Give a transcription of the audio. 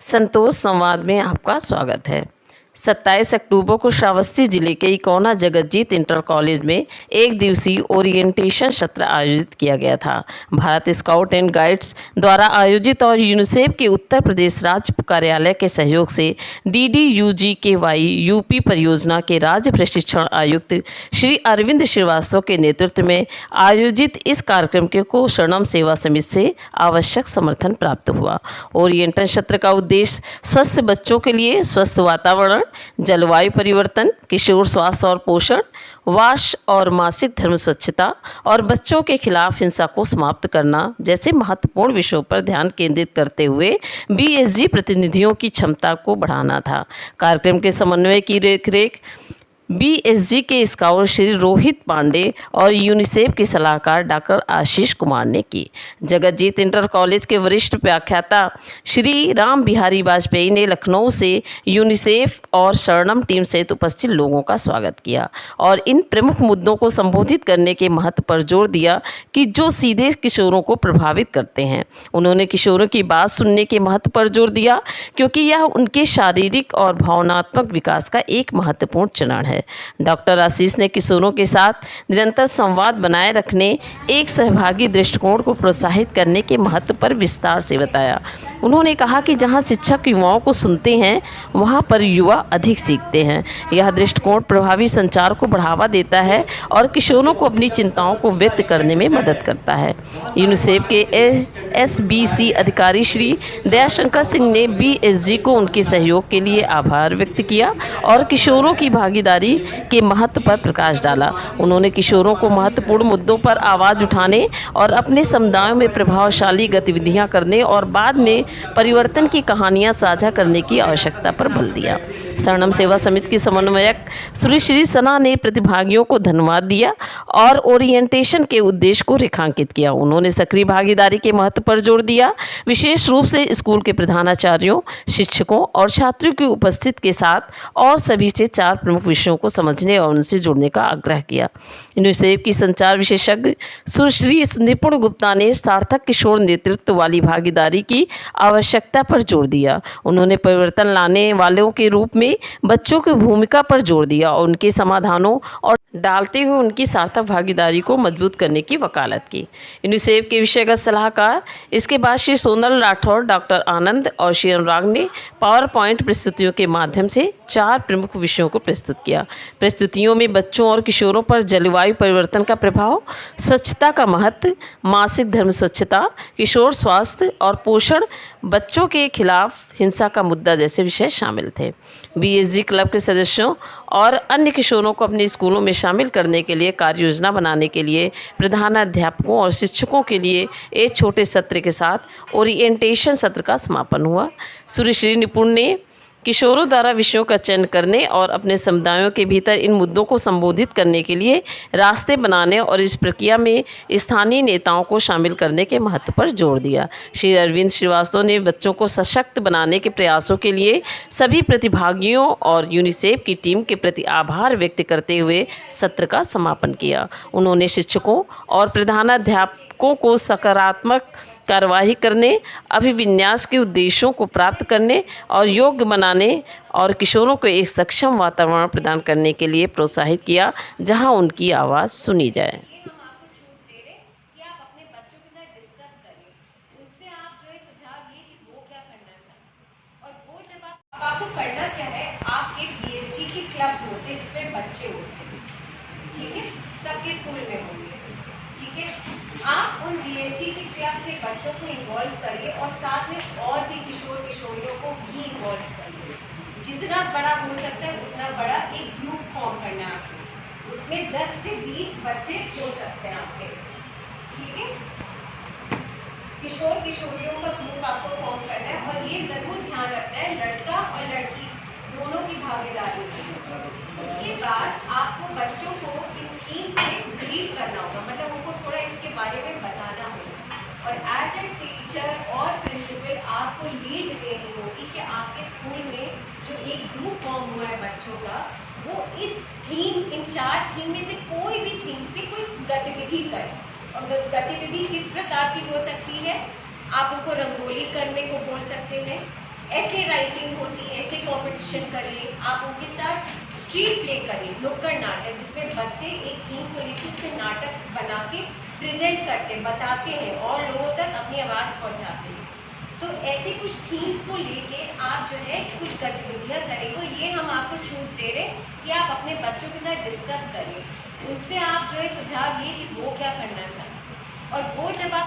संतोष संवाद में आपका स्वागत है। 27 अक्टूबर को श्रावस्ती जिले के इकौना जगतजीत इंटर कॉलेज में एक दिवसीय ओरिएंटेशन सत्र आयोजित किया गया था। भारत स्काउट एंड गाइड्स द्वारा आयोजित और यूनिसेफ के उत्तर प्रदेश राज्य कार्यालय के सहयोग से DDUGKY यूपी परियोजना के राज्य प्रशिक्षण आयुक्त श्री अरविंद श्रीवास्तव के नेतृत्व में आयोजित इस कार्यक्रम को शरणम सेवा समिति से आवश्यक समर्थन प्राप्त हुआ। ओरिएंटेशन सत्र का उद्देश्य स्वस्थ बच्चों के लिए स्वस्थ वातावरण, जलवायु परिवर्तन, किशोर स्वास्थ्य और पोषण, वाश और मासिक धर्म स्वच्छता और बच्चों के खिलाफ हिंसा को समाप्त करना जैसे महत्वपूर्ण विषयों पर ध्यान केंद्रित करते हुए BSG प्रतिनिधियों की क्षमता को बढ़ाना था। कार्यक्रम के समन्वय की देखरेख BSG के स्काउट श्री रोहित पांडे और यूनिसेफ के सलाहकार डॉक्टर आशीष कुमार ने की। जगतजीत इंटर कॉलेज के वरिष्ठ व्याख्याता श्री राम बिहारी वाजपेयी ने लखनऊ से यूनिसेफ और शरणम टीम सहित उपस्थित लोगों का स्वागत किया और इन प्रमुख मुद्दों को संबोधित करने के महत्व पर जोर दिया कि जो सीधे किशोरों को प्रभावित करते हैं। उन्होंने किशोरों की बात सुनने के महत्व पर जोर दिया क्योंकि यह उनके शारीरिक और भावनात्मक विकास का एक महत्वपूर्ण चरण है। डॉक्टर आशीष ने किशोरों के साथ निरंतर संवाद बनाए रखने, एक सहभागी दृष्टिकोण को प्रोत्साहित करने के महत्व पर विस्तार से बताया। उन्होंने कहा कि जहां शिक्षक युवाओं को सुनते हैं, वहां पर युवा अधिक सीखते हैं। यह दृष्टिकोण प्रभावी संचार को बढ़ावा देता है और किशोरों को अपनी चिंताओं को व्यक्त करने में मदद करता है। यूनिसेफ के SBC अधिकारी श्री दयाशंकर सिंह ने BSG को उनके सहयोग के लिए आभार व्यक्त किया और किशोरों की भागीदारी के महत्व पर प्रकाश डाला। उन्होंने किशोरों को महत्वपूर्ण मुद्दों पर आवाज उठाने और अपने समुदायों में प्रभावशाली गतिविधियां करने और बाद में परिवर्तन की कहानियां साझा करने की आवश्यकता पर बल दिया। शरणम सेवा समिति की समन्वयक श्री सना ने प्रतिभागियों को धन्यवाद दिया और ओरिएंटेशन के उद्देश्य को रेखांकित किया। उन्होंने सक्रिय भागीदारी के महत्व पर जोर दिया, विशेष रूप से स्कूल के प्रधानाचार्यों, शिक्षकों और छात्रों की उपस्थिति के साथ, और सभी से 4 प्रमुख विषयों को समझने और उनसे जुड़ने का आग्रह किया। यूनिसेफ की संचार विशेषज्ञ सुश्री निपुण गुप्ता ने सार्थक किशोर नेतृत्व वाली भागीदारी की आवश्यकता पर जोर दिया। उन्होंने परिवर्तन लाने वालों के रूप में बच्चों की भूमिका पर जोर दिया और उनके समाधानों और डालते हुए उनकी सार्थक भागीदारी को मजबूत करने की वकालत की। यूनिसेफ के विषयगत सलाहकार इसके बाद श्री सोनल राठौर, डॉक्टर आनंद और श्री अनुराग ने पावर पॉइंट प्रस्तुतियों के माध्यम से 4 प्रमुख विषयों को प्रस्तुत किया। प्रस्तुतियों में बच्चों और किशोरों पर जलवायु परिवर्तन का प्रभाव, स्वच्छता का महत्व, मासिक धर्म स्वच्छता, किशोर स्वास्थ्य और पोषण, बच्चों के खिलाफ हिंसा का मुद्दा जैसे विषय शामिल थे। BSG क्लब के सदस्यों और अन्य किशोरों को अपने स्कूलों में शामिल करने के लिए कार्य योजना बनाने के लिए प्रधानाध्यापकों और शिक्षकों के लिए एक छोटे सत्र के साथ ओरिएंटेशन सत्र का समापन हुआ। श्री निपुण ने किशोरों द्वारा विषयों का चयन करने और अपने समुदायों के भीतर इन मुद्दों को संबोधित करने के लिए रास्ते बनाने और इस प्रक्रिया में स्थानीय नेताओं को शामिल करने के महत्व पर जोर दिया। श्री अरविंद श्रीवास्तव ने बच्चों को सशक्त बनाने के प्रयासों के लिए सभी प्रतिभागियों और यूनिसेफ की टीम के प्रति आभार व्यक्त करते हुए सत्र का समापन किया। उन्होंने शिक्षकों और प्रधानाध्यापकों को सकारात्मक कार्यवाही करने, अभिविन्यास के उद्देश्यों को प्राप्त करने और योग्य बनाने और किशोरों को एक सक्षम वातावरण प्रदान करने के लिए प्रोत्साहित किया जहां उनकी आवाज़ सुनी जाए। आपको करना क्या है, आप एक BSG के क्लब्स होते हैं जिसमें बच्चे होते हैं, ठीक है, सबके स्कूल में होंगे, ठीक है। आप उन BSG के क्लब के बच्चों को इन्वॉल्व करिए और साथ में और भी किशोर किशोरियों को भी इन्वॉल्व करिए। जितना बड़ा हो सकता है उतना बड़ा एक ग्रुप फॉर्म करना है आपको, उसमें 10 से 20 बच्चे हो सकते हैं आपके, ठीक है। किशोर किशोरियों का ग्रुप आपको फॉर्म करना है और ये जरूर ध्यान रखना है लड़का और लड़की दोनों की भागीदारी है। उसके बाद आपको बच्चों को इन थीम्स में ब्रीफ करना होगा, मतलब उनको थोड़ा इसके बारे में बताना होगा और एज ए टीचर और प्रिंसिपल आपको लीड देनी होगी कि आपके स्कूल में जो एक ग्रुप फॉर्म हुआ है बच्चों का, वो इस थीम, इन 4 थीम में से कोई भी थीम पे कोई गतिविधि करे। और गतिविधि किस प्रकार की हो सकती है, आप उनको रंगोली करने को बोल सकते हैं, ऐसे राइटिंग होती है, ऐसे कंपटीशन करिए, आप उनके साथ स्ट्रीट प्ले करिए, नुक्कड़ नाटक, जिसमें बच्चे एक थीम को लेकर उसमें नाटक बना के प्रेजेंट करते, बताते हैं और लोगों तक अपनी आवाज़ पहुंचाते हैं। तो ऐसे कुछ थीम्स को लेके आप जो है कुछ गतिविधियां करें। तो ये हम आपको छूट दे रहे कि आप अपने बच्चों के साथ डिस्कस करिए, उनसे आप जो है सुझाव लिए कि वो क्या करना चाहते हैं, और वो जब आप